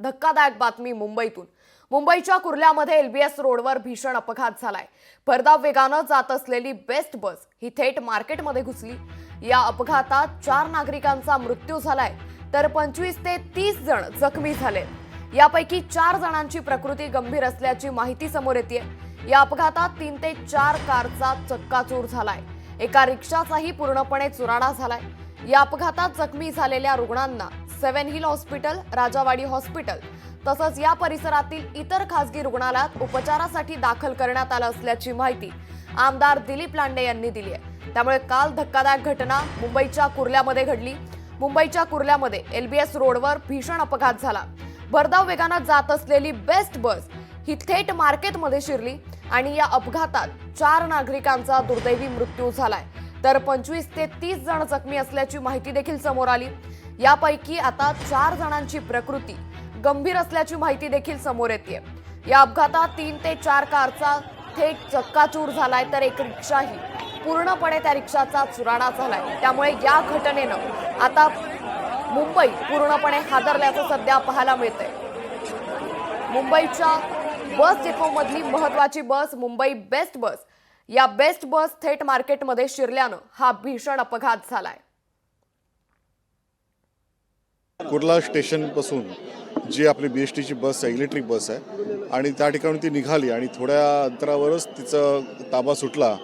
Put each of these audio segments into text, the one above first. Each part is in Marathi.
धक्कादायक बातमी मुंबईतून। मुंबईच्या कुर्ल्यामध्ये एलबीएस रोडवर भीषण अपघात झालाय। भरधाव वेगानं जात असलेली बेस्ट बस ही थेट मार्केटमध्ये घुसली। या अपघातात 4 नागरिकांचा मृत्यू झालाय तर 25 ते 30 जण जखमी झाले। यापैकी 4 जणांची प्रकृती गंभीर असल्याची माहिती समोर येते। या अपघातात 3 ते 4 कारचा चक्काचूर झालाय। एका रिक्षाचाही पूर्णपणे चुराडा झालाय। या अपघातात जखमी झालेल्या रुग्णांना seven hill hospital, Rajawadi hospital तसंच या परिसरातील इतर खासगी रुग्णालयात उपचारासाठी दाखल करण्यात आलं असल्याची माहिती आमदार दिलीप लांडे यांनी दिली आहे। त्यामुळे काल धक्कादायक घटना मुंबईच्या कुर्ल्यामध्ये घडली। मुंबईच्या कुर्ल्यामध्ये एलबीएस रोडवर भीषण अपघात झाला। भरधाव वेगानं जात असलेली बेस्ट बस ही थेट मार्केटमध्ये शिरली आणि या अपघातात 4 नागरिकांचा दुर्दैवी मृत्यू झालाय तर 25 ते 30 जण जखमी असल्याची माहिती देखील समोर आली। यापैकी आता 4 जणांची प्रकृती गंभीर असल्याची माहिती देखील समोर येते। या अपघातात 3 ते 4 कारचा थेट चक्काचूर झालाय तर एक रिक्षाही पूर्णपणे त्या रिक्षाचा चुराडा झालाय। त्यामुळे या घटनेनं आता मुंबई पूर्णपणे हादरल्याचं सध्या पाहायला मिळतंय। मुंबईच्या बस डेपोमधली महत्वाची बस मुंबई बेस्ट बस, या बेस्ट बस थेट मार्केटमध्ये शिरल्यानं हा भीषण अपघात झालाय। कुर्ला स्टेशन पासून जी आपली बीएसटीची बस आहे, इलेक्ट्रिक बस आहे आणि त्या ठिकाणी ती निघाली आणि थोड्या अंतरावरच तिचा ताबा सुटला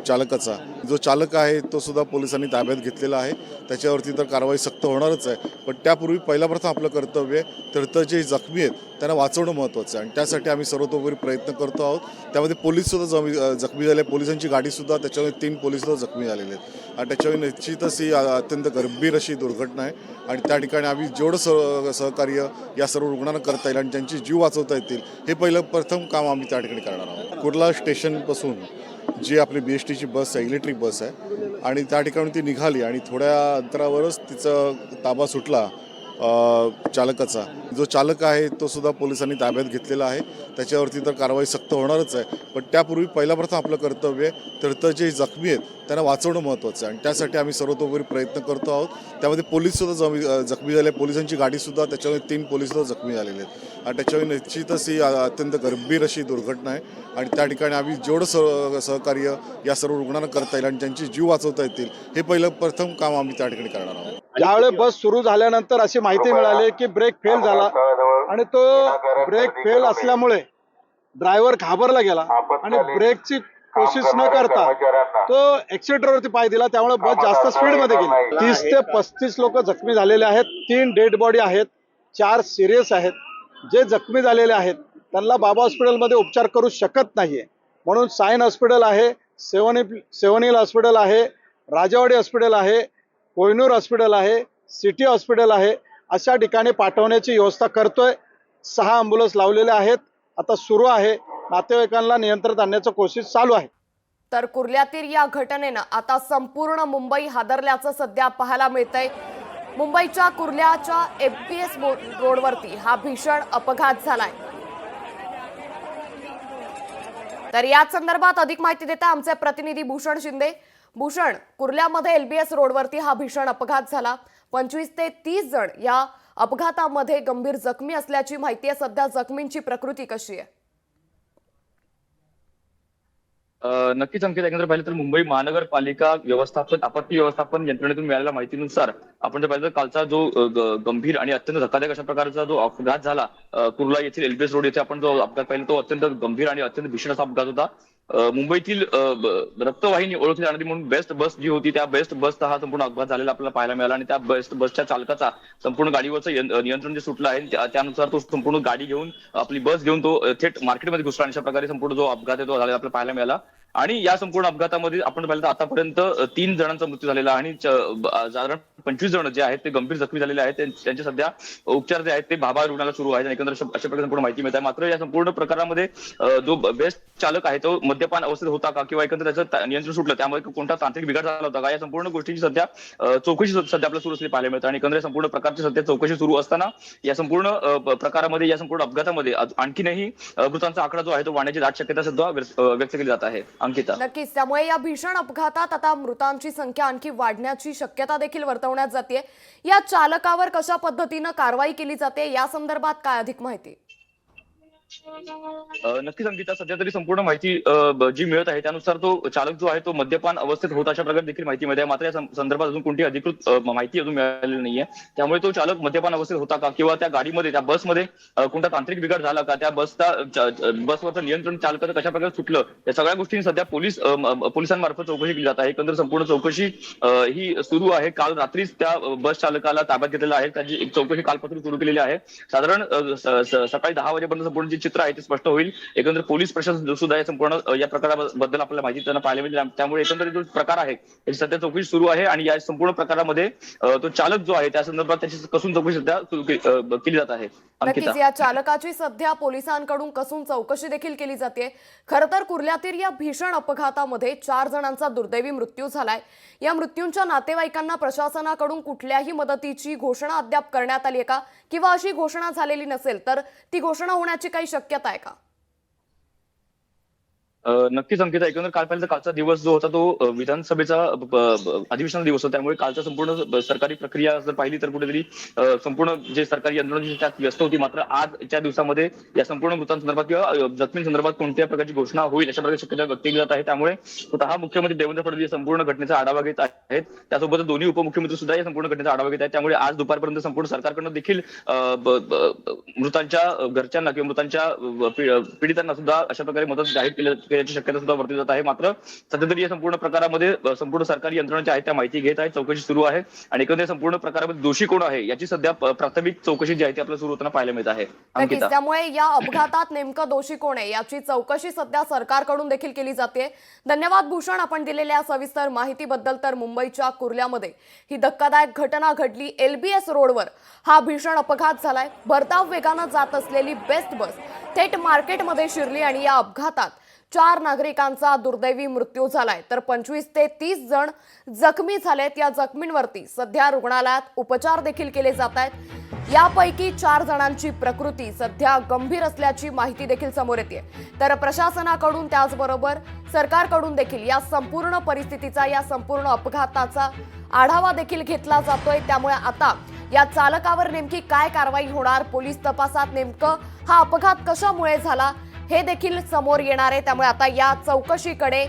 चालकाचा। जो चालक आहे तो सुद्धा पोलिसांनी ताब्यात घेतलेला आहे। त्याच्यावरती तर कारवाई सक्त होणारच आहे, पण त्यापूर्वी पहिला प्रथम आपलं कर्तव्य तर जे जखमी आहेत त्यांना वाचवणं महत्त्वाचं आहे आणि त्यासाठी आम्ही सर्वतोपरी प्रयत्न करतो आहोत। त्यामध्ये पोलीससुद्धा जखमी झाले, पोलिसांची गाडीसुद्धा, त्याच्यामध्ये 3 पोलीससुद्धा जखमी झालेले आहेत आणि त्याच्यावर निश्चितच ही अत्यंत गंभीर अशी दुर्घटना आहे आणि त्या ठिकाणी आम्ही जेवढं सहकार्य या सर्व रुग्णांना करता येईल आणि ज्यांची जीव वाचवता येतील हे पहिलं प्रथम काम आम्ही त्या ठिकाणी करणार आहोत। कुर्ला स्टेशनपासून जी आपली बीएसटीची बस आहे, इलेक्ट्रिक बस आहे आणि त्या ठिकाणी ती निघाली आणि थोड्या अंतरावरच तिचा ताबा सुटला चालकाचा। जो चालक आहे तो सुद्धा पोलिसांनी ताब्यात घेतलेला आहे। त्याच्यावरती तर कारवाई सक्त होणारच आहे, पण त्यापूर्वी पहिला प्रथम आपलं कर्तव्य तर जे जखमी आहेत त्यांना वाचवणं महत्त्वाचं आहे आणि त्यासाठी आम्ही सर्वतोपरी प्रयत्न करतो आहोत। त्यामध्ये पोलीससुद्धा जखमी झाले, पोलिसांची गाडीसुद्धा, त्याच्यामध्ये 3 पोलीससुद्धा जखमी झालेले आहेत आणि त्याच्यावर निश्चितच ही अत्यंत गंभीर अशी दुर्घटना आहे आणि त्या ठिकाणी आम्ही जेवढं सहकार्य या सर्व रुग्णांना करता येईल आणि ज्यांची जीव वाचवता येतील हे पहिलं प्रथम काम आम्ही त्या ठिकाणी करणार आहोत। ज्यावेळेस बस सुरू झाल्यानंतर अशी माहिती मिळाली की ब्रेक फेल झाला आणि तो ब्रेक फेल असल्यामुळे ड्रायव्हर घाबरला गेला आणि ब्रेकची कोशिश न करता तो एक्सिलेटरवरती पाय दिला, त्यामुळे बस जास्त स्पीडमध्ये गेली। 30 ते 35 लोक जखमी झालेले आहेत। 3 डेड बॉडी आहेत, 4 सिरियस आहेत। जे जखमी झालेले आहेत त्यांना बाबा हॉस्पिटलमध्ये उपचार करू शकत नाहीये, म्हणून सायन हॉस्पिटल आहे, सेवन हिल हॉस्पिटल आहे, राजावाडी हॉस्पिटल आहे, कोहिनूर हॉस्पिटल आहे, सिटी हॉस्पिटल आहे, अशा ठिकाणी पाठवण्याची व्यवस्था करतोय। 6 ॲम्ब्युलन्स लावलेले आहेत, आता सुरू आहे। नातेवाईकांना नियंत्रणात आणण्याची कोशिश चालू आहे। तर कुर्ल्यातील या घटनेनं आता संपूर्ण मुंबई हादरल्याचं सध्या पाहायला मिळतंय। मुंबईच्या कुर्ल्याच्या एलबीएस रोडवरती हा भीषण अपघात झालाय। तर या संदर्भात अधिक माहिती देता आमचे प्रतिनिधी भूषण शिंदे। भूषण, कुर्ल्यामध्ये एलबीएस रोडवरती हा भीषण अपघात झाला। 25 ते 30 जण या अपघातामध्ये गंभीर जखमी असल्याची माहिती आहे। सध्या जखमींची प्रकृती कशी आहे? नक्कीच अंकित, एकंदर पाहिलं तर मुंबई महानगरपालिका आपत्ती व्यवस्थापन यंत्रणेतून मिळालेल्या माहितीनुसार आपण जर पाहिलं तर कालचा जो गंभीर आणि अत्यंत धक्कादायक अशा प्रकारचा जो अपघात झाला कुर्ला येथील एलबीएस रोड येथे आपण जो अपघात पाहिला तो अत्यंत गंभीर आणि अत्यंत भीषण असा अपघात होता। मुंबईतील रक्तवाहिनी ओळखली जाणारी म्हणून बेस्ट बस जी होती त्या बेस्ट बसचा हा संपूर्ण अपघात झालेला आपल्याला पाहायला मिळाला आणि त्या बेस्ट बसच्या चालकाचा संपूर्ण गाडीवरचं नियंत्रण जे सुटलं आहे त्यानुसार तो संपूर्ण गाडी घेऊन आपली बस घेऊन तो थेट मार्केटमध्ये घुसला आणि अशा प्रकारे संपूर्ण जो अपघात आहे तो झालेला आपल्याला पाहायला मिळाला। आणि या संपूर्ण अपघातामध्ये आपण पाहिलं तर आतापर्यंत 3 जणांचा मृत्यू झालेला आणि साधारण 25 जण जे आहेत ते गंभीर जखमी झालेले आहेत। त्यांचे सध्या उपचार जे आहेत ते भाभा रुग्णालयात सुरू आहेत। एकंदर अशा प्रकारे संपूर्ण माहिती मिळत आहे। मात्र या संपूर्ण प्रकारामध्ये जो बेस्ट चालक आहे तो मद्यपान अवस्थेत होता का किंवा एकंदर त्याचं नियंत्रण सुटलं त्यामुळे कोणता तांत्रिक बिघाड झाला होता का, या संपूर्ण गोष्टीची सध्या चौकशी सध्या आपल्याला सुरू असलेली पाहायला मिळतं आणि एकंदर संपूर्ण प्रकारची सध्या चौकशी सुरू असताना या संपूर्ण प्रकारामध्ये या संपूर्ण अपघातामध्ये आणखीनही मृतांचा आकडा जो आहे तो वाढण्याची दाट शक्यता सध्या व्यक्त केली जात आहे। अंकिता. नक्कीच, त्यामुळे या भीषण अपघातात आता मृतांची संख्या आणखी वाढण्याची शक्यता देखील वर्तवण्यात जाते. या चालकावर कशा पद्धतीनं कारवाई केली जाते या संदर्भात काय अधिक माहिती? नक्कीच अंकिता, सध्या तरी संपूर्ण माहिती जी मिळत आहे त्यानुसार तो चालक जो आहे तो मद्यपान अवस्थेत होता अशा प्रकारे देखील माहिती मिळते. मात्र या संदर्भात अजून कोणती अधिकृत माहिती अजून मिळालेली नाहीये. त्यामुळे तो चालक मद्यपान अवस्थेत होता का किंवा त्या गाडीमध्ये त्या बसमध्ये कोणता तांत्रिक बिघाड झाला का, त्या बसवरचं नियंत्रण चालकाचं कशा प्रकारे सुटलं, या सगळ्या गोष्टी सध्या पोलिसांमार्फत चौकशी केली जात आहे. एकंदर संपूर्ण चौकशी ही सुरू आहे. काल रात्रीच त्या बस चालकाला ताब्यात घेतलेला आहे. त्याची एक चौकशी कालपासून सुरू केलेली आहे. साधारण सकाळी 10 वाजेपर्यंत संपूर्ण जे चित्र आहे ते स्पष्ट होईल. एकंदर पोलीस प्रशासन सुद्धा या संपूर्ण या प्रकाराबद्दल आपल्याला माहिती त्यांना पाहायला मिळेल. त्यामुळे एकंदरीत जो प्रकार आहे त्याची सध्या चौकशी सुरू आहे आणि या संपूर्ण प्रकारामध्ये तो चालक जो आहे त्या संदर्भात त्याची कसून चौकशी सध्या सुरू केली जात आहे. नक्कीच, या चालकाची सध्या पोलिसांकडून कसून चौकशी देखील केली जाते. खरं तर कुर्ल्यातील या भीषण अपघातामध्ये 4 जणांचा दुर्दैवी मृत्यू झालाय. या मृत्यूंच्या नातेवाईकांना प्रशासनाकडून कुठल्याही मदतीची घोषणा अद्याप करण्यात आली आहे का, किंवा अशी घोषणा झालेली नसेल तर ती घोषणा होण्याची काही शक्यता आहे का? नक्कीच अंकिता, एकंदर काल पाहिलं तर कालचा दिवस जो होता तो विधानसभेचा अधिवेशनाचा दिवस होता. त्यामुळे कालचा संपूर्ण सरकारी प्रक्रिया जर पाहिली तर कुठेतरी संपूर्ण जे सरकारी यंत्रणा त्यात व्यस्त होती. मात्र आजच्या दिवसामध्ये या संपूर्ण मृतांसंदर्भात किंवा जखमींसंदर्भात कोणत्या प्रकारची घोषणा होईल अशा प्रकारची शक्यता व्यक्त केली जात आहे. त्यामुळे स्वतः मुख्यमंत्री देवेंद्र फडणवीस संपूर्ण घटनेचा आढावा घेत आहेत. त्यासोबत दोन्ही उपमुख्यमंत्री सुद्धा या संपूर्ण घटनेचा आढावा घेत आहेत. त्यामुळे आज दुपारपर्यंत संपूर्ण सरकारकडून देखील मृतांच्या घरच्यांना किंवा मृतांच्या पीडितांना सुद्धा अशा प्रकारे मदत जाहीर केल्याची शक्यता सुद्धा वर्तवली जात आहे. मात्र सध्या तरी या संपूर्ण प्रकारामध्ये संपूर्ण सरकारी यंत्रणा आहेत त्या माहिती घेत आहेत, चौकशी सुरू आहे आणि एकंदरीत संपूर्ण प्रकारामध्ये दोषी कोण आहे याची सध्या प्राथमिक चौकशी जी आहे ती आपल्याला सुरू होताना पाहायला मिळत आहे. नक्कीच, त्यामुळे या अपघातात नेमकं दोषी कोण आहे याची चौकशी सध्या सरकारकडून देखील केली जाते. धन्यवाद भूषण, आपण दिलेल्या सविस्तर माहितीबद्दल. तर मुंबईच्या कुर्ल्यामध्ये ही धक्कादायक घटना घडली. LBS रोडवर हा भीषण अपघात झालाय. भरधाव वेगानं जात असलेली बेस्ट बस थेट मार्केटमध्ये शिरली आणि या अपघातात 4 नागरिकांचा दुर्दैवी मृत्यू झालाय. तर 25 ते 30 जण जखमी झालेत. या जखमींवरती सध्या रुग्णालयात उपचार देखील केले जात आहेत. यापैकी 4 जणांची प्रकृती सध्या गंभीर असल्याची माहिती देखील समोर येते. तर प्रशासनाकडून त्याचबरोबर सरकारकडून देखील या संपूर्ण परिस्थितीचा, या संपूर्ण अपघाताचा आढावा देखील घेतला जातोय. त्यामुळे आता या चालकावर नेमकी काय कारवाई होणार, पोलीस तपासात नेमकं हा अपघात कशामुळे झाला हे देखील समोर येणार आहे. त्यामुळे आता या चौकशीकडे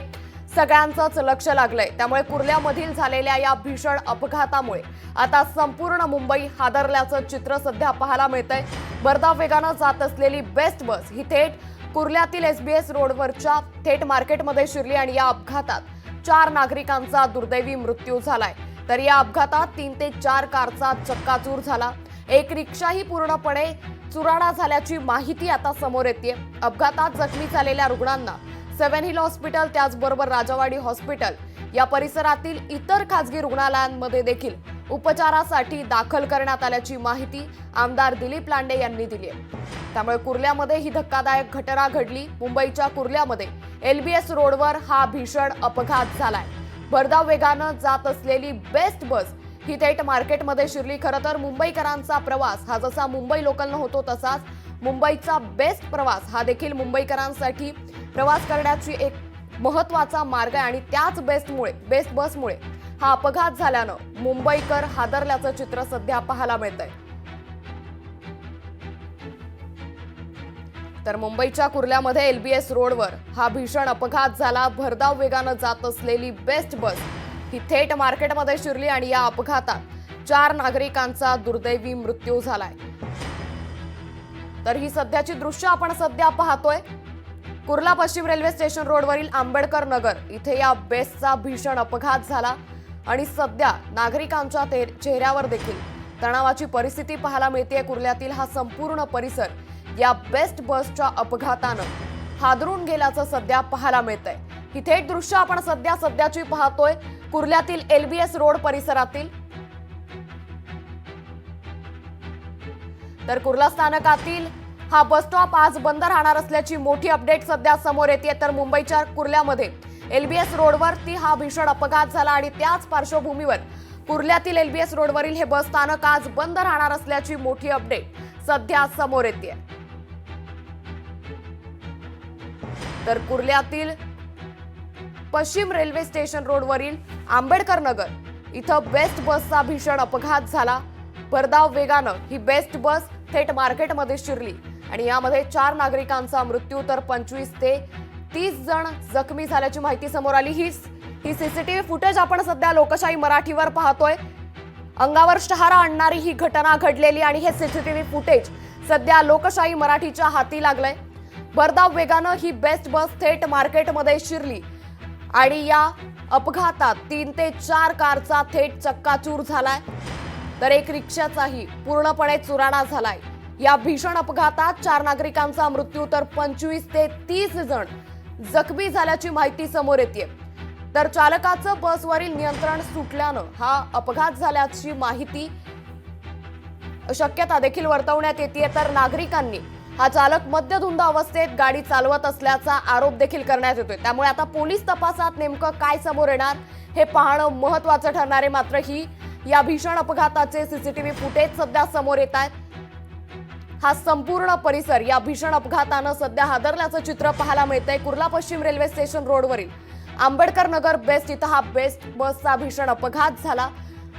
सगळ्यांचंच लक्ष लागलंय. त्यामुळे कुर्ल्यामधील झालेल्या या भीषण अपघातामुळे आता संपूर्ण मुंबई हादरल्याचं चित्र सध्या पाहायला मिळतंय. भरधाव वेगानं जात असलेली बेस्ट बस ही थेट कुर्ल्यातील SBS रोडवरच्या थेट मार्केटमध्ये शिरली आणि या अपघातात 4 नागरिकांचा दुर्दैवी मृत्यू झालाय. तर या अपघातात 3 ते 4 कारचा चक्काचूर झाला. एक रिक्षाही पूर्णपणे चुराडा झाल्याची माहिती आता समोर येते. अपघातात जखमी झालेल्या रुग्णांना 7 हिल हॉस्पिटल, त्याचबरोबर राजावाडी हॉस्पिटल या परिसरातील इतर खासगी रुग्णालयांमध्ये देखील उपचारासाठी दाखल करण्यात आल्याची माहिती आमदार दिलीप लांडे यांनी दिली आहे. त्यामुळे कुर्ल्यामध्ये ही धक्कादायक घटना घडली. मुंबईच्या कुर्ल्यामध्ये LBS रोडवर हा भीषण अपघात झालाय. भरधाव वेगानं जात असलेली बेस्ट बस ही थेट मार्केटमध्ये शिरली. खरं तर मुंबईकरांचा प्रवास हा जसा मुंबई लोकलनं होतो तसाच मुंबईचा बेस्ट प्रवास हा देखील मुंबईकरांसाठी प्रवास करण्याची एक महत्त्वाचा मार्ग आहे आणि त्याच बेस्ट बसमुळे हा अपघात झाल्यानं मुंबईकर हादरल्याचं चित्र सध्या पाहायला मिळतंय. तर मुंबईच्या कुर्ल्यामध्ये LBS रोडवर हा भीषण अपघात झाला. भरधाव वेगानं जात असलेली बेस्ट बस ही थेट मार्केटमध्ये शिरली आणि या अपघातात 4 नागरिकांचा दुर्दैवी मृत्यू झालाय. तर ही सध्याची दृश्य आपण सध्या पाहतोय. कुर्ला पश्चिम रेल्वे स्टेशन रोडवरील आंबेडकर नगर इथे या बेसचा भीषण अपघात झाला आणि सध्या नागरिकांच्या चेहऱ्यावर देखील तणावाची परिस्थिती पाहायला मिळते. कुर्ल्यातील हा संपूर्ण परिसर या बेस्ट बसच्या अपघातानं हादरून गेल्याचं सध्या पाहायला मिळतंय. ही थेट दृश्य आपण सध्याची पाहतोय कुर्ल्यातील LBS रोड परिसरातील. तर कुर्ला स्थानकातील हा बस स्टॉप आज बंद राहणार असल्याची मोठी अपडेट सध्या समोर येते. तर मुंबईच्या कुर्ल्यामध्ये LBS रोडवरती हा भीषण अपघात झाला आणि त्याच पार्श्वभूमीवर कुर्ल्यातील LBS रोडवरील हे बस स्थानक आज बंद राहणार असल्याची मोठी अपडेट सध्या समोर येते. तर कुर्ल्यातील पश्चिम रेल्वे स्टेशन रोडवरील आंबेडकर नगर इथं बेस्ट बसचा भीषण अपघात झाला। भरधाव वेगानं ही बेस्ट बस थेट मार्केटमध्ये शिरली आणि यामध्ये 4 नागरिकांचा मृत्यू तर 25 ते 30 जण जखमी झाल्याची माहिती समोर आली। ही सीसीटीव्ही फुटेज आपण सध्या लोकशाही मराठीवर पाहतोय। अंगावर शहारा आणणारी ही घटना घडलेली आणि हे सीसीटीव्ही फुटेज सध्या लोकशाही मराठीच्या हाती लागलंय। भरधाव वेगानं ही बेस्ट बस थेट मार्केटमध्ये शिरली आणि या अपघातात 3 ते 4 कारचा थेट चक्काचूर झालाय तर एक रिक्षाचाही पूर्णपणे चुराडा झालाय। या भीषण अपघातात 4 नागरिकांचा मृत्यू तर 25 ते 30 जण जखमी झाल्याची माहिती समोर येते। तर चालकाचं बसवरील नियंत्रण सुटल्यानं हा अपघात झाल्याची माहिती शक्यता देखील वर्तवण्यात येते। तर नागरिकांनी हा चालक मद्यधुंद अवस्थेत गाडी चालवत असल्याचा आरोप देखील करण्यात येतोय। त्यामुळे आता पोलीस तपासात नेमकं काय समोर येणार हे पाहणं महत्त्वाचं ठरणार आहे। मात्र ही या भीषण अपघाताचे सीसीटीव्ही फुटेज सध्या समोर येत आहेत। हा संपूर्ण परिसर या भीषण अपघातानं सध्या हादरल्याचं चित्र पाहायला मिळतंय। कुर्ला पश्चिम रेल्वे स्टेशन रोडवरील आंबेडकर नगर बेस्ट इथं हा बेस्ट बसचा भीषण अपघात झाला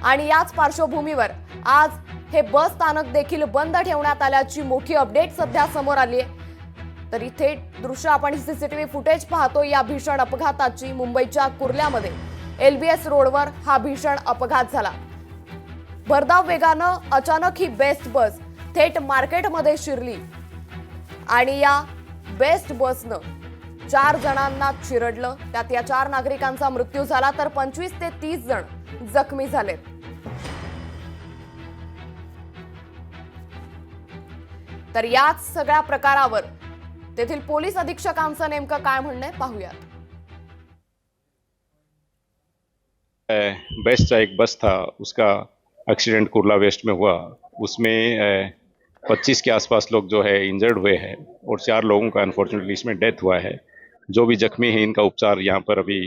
आणि याच पार्श्वभूमीवर आज हे बस स्थानक देखील बंद ठेवण्यात आल्याची मोठी अपडेट सध्या समोर आली आहे। तर इथे दृश्य आपण सीसीटीव्ही फुटेज पाहतो या भीषण अपघाताची। मुंबईच्या कुर्ल्यामध्ये LBS रोडवर हा भीषण अपघात झाला। भरधाव वेगानं अचानक ही बेस्ट बस थेट मार्केटमध्ये शिरली आणि या बेस्ट बसनं 4 जणांना चिरडलं। त्यात या 4 नागरिकांचा मृत्यू झाला तर 25 ते 30 जण जखमी झाले। तर याच सगळ्या प्रकारावर तेथील पोलीस अधीक्षकांचं नेमकं काय म्हणणं आहे पाहूयात। बेस्ट का एक बस था, उसका एक्सीडेंट कुर्ला वेस्ट में हुआ। उसमें 25 के आसपास लोग जो है इंजर्ड हुए हैं और 4 लोगों का अनफॉर्चुनेटली इसमें डेथ हुआ है। जो भी जख्मी है इनका उपचार यहाँ पर अभी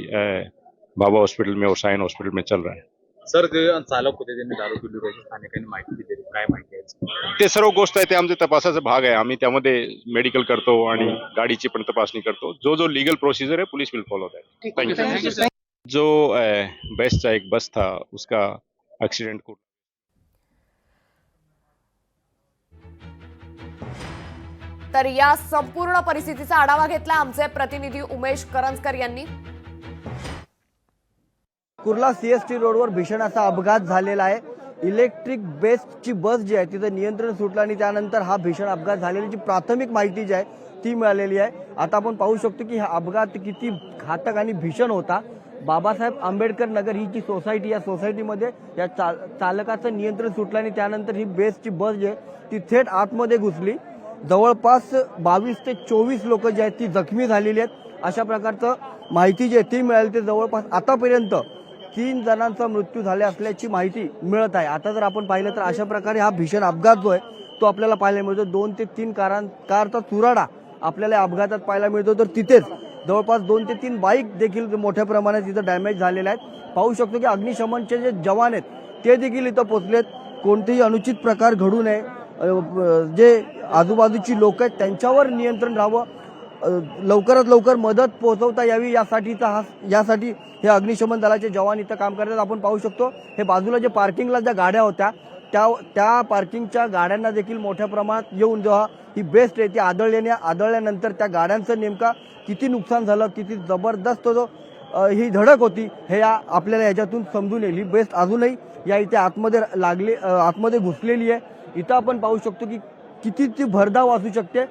बाबा हॉस्पिटल में और साइन हॉस्पिटल में चल रहा है। सर जे चालक होते त्यांनी दारू पिली होती स्थानिकांनी माहिती दिली, काय माहिती आहे? ते सर्व गोष्ट आहे ते आमच्या तपासाचा भाग आहे। आम्ही त्यामध्ये मेडिकल करतो आणि गाडीची पण तपासणी करतो। जो जो लीगल प्रोसीजर है police will follow that. Thank you. जो बेस्ट का एक बस था, उसका एक्सीडेंट तर या संपूर्ण परिस्थितीचा आढावा घेतला आमचे प्रतिनिधी उमेश करंजकर यांनी। कुर्ला CST रोडवर भीषण असा अपघात झालेला आहे। इलेक्ट्रिक बेस्टची बस जी आहे तिचं नियंत्रण सुटलं आणि त्यानंतर हा भीषण अपघात झालेल्याची प्राथमिक माहिती जी आहे ती मिळालेली आहे। आता आपण पाहू शकतो की हा अपघात किती घातक आणि भीषण होता। बाबासाहेब आंबेडकर नगर ही जी सोसायटी, या सोसायटीमध्ये या चालकाचं नियंत्रण सुटलं आणि त्यानंतर ही बेस्टची बस जी आहे ती थेट आतमध्ये घुसली। जवळपास 22 ते 24 लोक जी आहेत ती जखमी झालेली आहेत। अशा प्रकारचं माहिती जी आहे ती मिळाली। ते जवळपास आतापर्यंत 3 जणांचा मृत्यू झाले असल्याची माहिती मिळत आहे। आता जर आपण पाहिलं तर अशा प्रकारे हा भीषण अपघात जो आहे तो आपल्याला पाहायला मिळतो। 2 ते 3 कारचा चुराडा आपल्याला अपघातात पाहायला मिळतो। तर तिथेच जवळपास 2 ते 3 बाईक देखील मोठ्या प्रमाणात तिथं डॅमेज झालेल्या आहेत। पाहू शकतो की अग्निशमनचे जे जवान आहेत ते देखील इथं पोहोचलेत। कोणतेही अनुचित प्रकार घडू नये, जे आजूबाजूची लोक आहेत त्यांच्यावर नियंत्रण राहावं, लवकरात लवकर मदत पोहोचवता यावी यासाठी हे अग्निशमन दलाचे जवान इथं काम करतात। आपण पाहू शकतो हे बाजूला जे पार्किंगला ज्या गाड्या होत्या त्या पार्किंगच्या गाड्यांना देखील मोठ्या प्रमाणात येऊन जेव्हा ही बेस्ट आहे ती आदळल्यानंतर त्या गाड्यांचं नेमका किती नुकसान झालं, किती जबरदस्त ही धडक होती हे आपल्याला याच्यातून समजून येईल। ही बेस्ट अजूनही या इथे आतमध्ये घुसलेली आहे। इथं आपण पाहू शकतो की किती ती भरधाव असू शकते।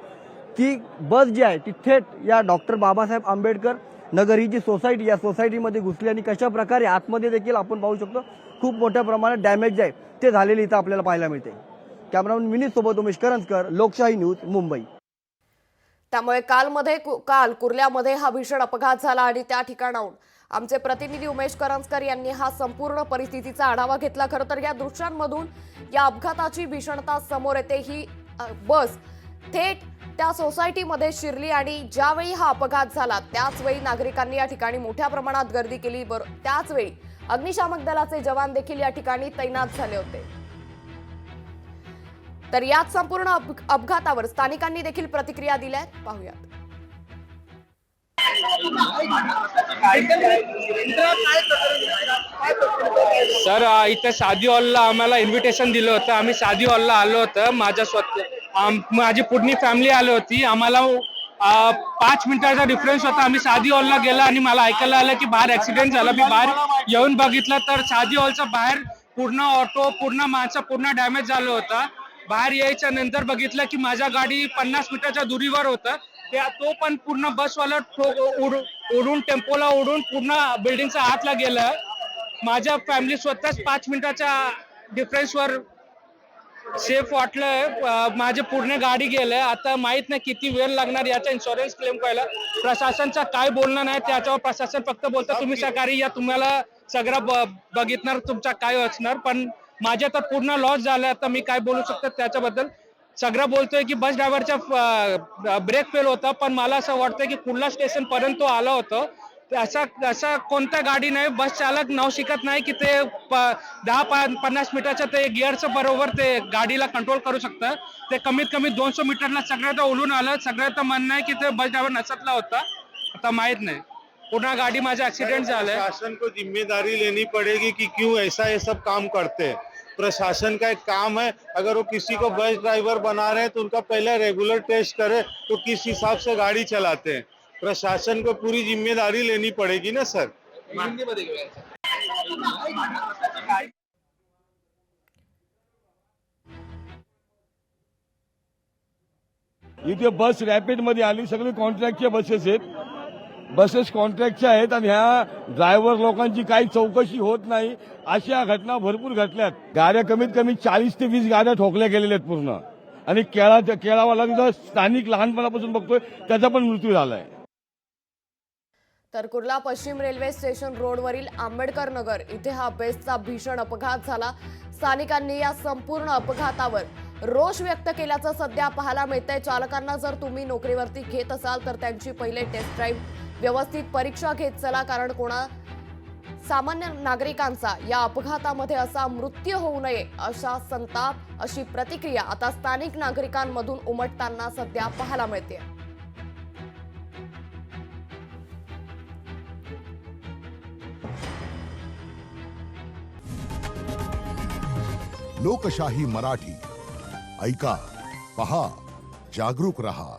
ती बस जी आहे ती थेट या डॉक्टर बाबासाहेब आंबेडकर नगर ही जी सोसायटी, या सोसायटीमध्ये घुसली आणि कशा प्रकारे आतमध्ये देखील आपण पाहू शकतो खूप मोठ्या प्रमाणात डॅमेज जे आहे ते झालेले इथं आपल्याला पाहायला मिळते। कॅमेरामन विनीत सोबत उमेश करंजकर, लोकशाही न्यूज, मुंबई। त्यामुळे काल कुर्ल्यामध्ये हा भीषण अपघात झाला आणि त्या ठिकाणाहून आमचे प्रतिनिधी उमेश करंजकर यांनी हा संपूर्ण परिस्थितीचा आढावा घेतला। खरं तर या दृश्यांमधून या अपघाताची भीषणता समोर येते। ही बस थेट त्या सोसायटीमध्ये शिरली आणि ज्यावेळी हा अपघात झाला त्याचवेळी नागरिकांनी या ठिकाणी मोठ्या प्रमाणात गर्दी केली। त्याचवेळी अग्निशामक दलाचे जवान देखील या ठिकाणी तैनात झाले होते। तर याच संपूर्ण अपघातावर स्थानिकांनी देखील प्रतिक्रिया दिल्या आहेत, पाहूयात। सर इथे सादी हॉलला आम्हाला इन्व्हिटेशन दिलं होतं. आम्ही सादी हॉलला आलो होतं. माझी पूर्ण फॅमिली आली होती. आम्हाला 5 मिनिटाचा डिफरन्स होता. आम्ही सादी हॉलला गेला आणि मला ऐकायला आलं की बाहेर ऍक्सिडेंट झाला. मी बाहेर येऊन बघितलं तर सादी हॉलच्या बाहेर पूर्ण ऑटो, पूर्ण माणसं, पूर्ण डॅमेज झालं होतं. बाहेर यायच्या नंतर बघितलं की माझ्या गाडी 50 मीटरच्या दुरीवर होतं. तो पण पूर्ण बसवाला उडून टेम्पोला उडून पूर्ण बिल्डिंगच्या आतला गेलं. माझ्या फॅमिली स्वतःच 5 मिनिटाच्या डिफरन्सवर सेफ वाटलं. माझे पूर्ण गाडी गेलं. आता माहित नाही किती वेळ लागणार याचा इन्शुरन्स क्लेम करायला. प्रशासनचा काय बोलणं नाही त्याच्यावर. प्रशासन फक्त बोलतं तुम्ही सहकारी या, तुम्हाला सगळं बघितणार, तुमचा काय असणार. पण माझ्या तर पूर्ण लॉस झालं. आता मी काय बोलू शकतो त्याच्याबद्दल. सगळं बोलतोय की बस ड्रायव्हरचा ब्रेक फेल होता, पण मला असं वाटतं की कुर्ला स्टेशन पर्यंत तो आला होता. असा कोणत्या गाडी नाही, बस चालक नाव शिकत नाही की ते 10-50 मीटरच्या ते गिअरचं बरोबर ते गाडीला कंट्रोल करू शकतं. ते कमीत कमी 200 मीटरला सगळ्यात ओढून आलं. सगळ्यात म्हणणं आहे की ते बस ड्रायव्हर नसतला होता. आता माहित नाही, पूर्ण गाडी माझा ऍक्सिडेंट झालाय. प्रशासन को जिम्मेदारी लेनी पड़ेगी कि क्यों ऐसा ये सब काम करते हैं. प्रशासन का एक काम है, अगर वो किसी को बस ड्राइवर बना रहे हैं तो उनका पहले रेगुलर टेस्ट करे तो किस हिसाब से गाड़ी चलाते हैं. प्रशासन को पूरी जिम्मेदारी लेनी पड़ेगी ना सर. इथे बस रॅपिडमध्ये आली. सगळे कॉन्ट्रॅक्टच्या बसेस आहेत. बसेस कॉन्ट्रॅक्टच्या आहेत आणि ह्या ड्रायव्हर लोकांची काही चौकशी होत नाही. अशा घटना भरपूर घडल्यात. गाड्या कमीत कमी 40 ते 20 गाड्या ठोकल्या गेलेल्या आहेत पूर्ण. आणि केळावाला तिथं स्थानिक लहानपणापासून बघतोय त्याचा पण मृत्यू झालाय. तर कुर्ला पश्चिम रेल्वे स्टेशन रोडवरील आंबेडकर नगर इथे हा बेस्टचा भीषण अपघात झाला. स्थानिकांनी या संपूर्ण अपघातावर रोष व्यक्त केल्याचं सध्या पाहायला मिळतंय. चालकांना जर तुम्ही नोकरीवरती घेत असाल तर त्यांची पहिले टेस्ट ड्राईव्ह व्यवस्थित परीक्षा घेत चला, कारण सामान्य नागरिकांचा या अपघातामध्ये असा मृत्यू होऊ नये अशा संताप, अशी प्रतिक्रिया आता स्थानिक नागरिकांमधून उमटताना सध्या पाहायला मिळते. लोकशाही मराठी ऐका, पहा, जागरूक रहा.